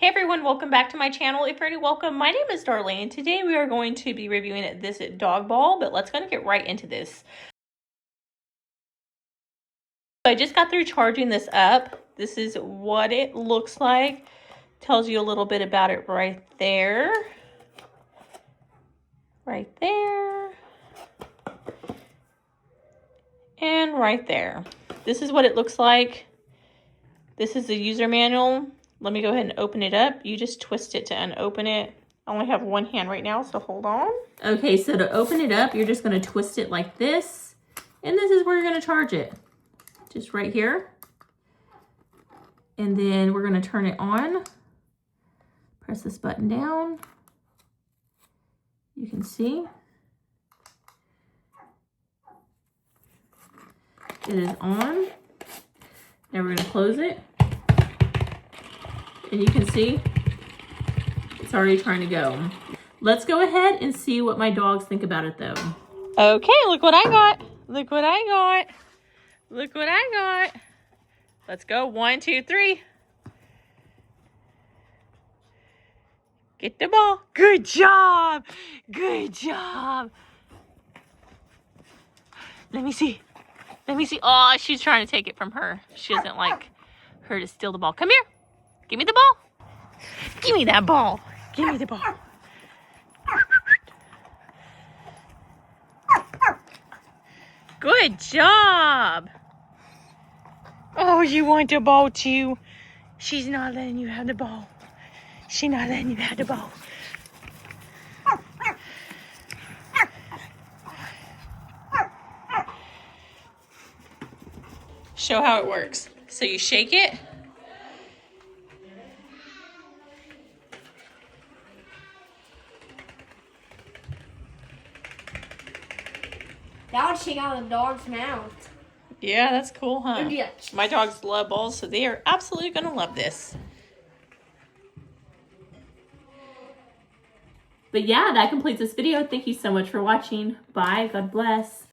Hey everyone, welcome back to my channel. If you're new, welcome. My name is Darlene. Today we are going to be reviewing this dog ball, but let's get right into this. So I just got through charging this up. This is what it looks like. Tells you a little bit about it right there. Right there. And right there. This is what it looks like. This is the user manual. Let me go ahead and open it up. You just twist it to unopen it. I only have one hand right now, so hold on. Okay, so to open it up, you're just going to twist it like this. And this is where you're going to charge it. Just right here. And then we're going to turn it on. Press this button down. You can see. It is on. Now we're going to close it. And you can see it's already trying to go. Let's go ahead and see what my dogs think about it though. Okay, look what I got. Look what I got. Look what I got. Let's go. 1, 2, 3. Get the ball. Good job. Good job. Let me see. Let me see. Oh, she's trying to take it from her. She doesn't like her to steal the ball. Come here. Give me the ball. Give me that ball. Give me the ball. Good job. Oh, you want the ball too? She's not letting you have the ball. She's not letting you have the ball. Show how it works. So you shake it. That would shake out the dog's mouth. Yeah, that's cool, huh? My dogs love balls, so they are absolutely going to love this. But yeah, that completes this video. Thank you so much for watching. Bye. God bless.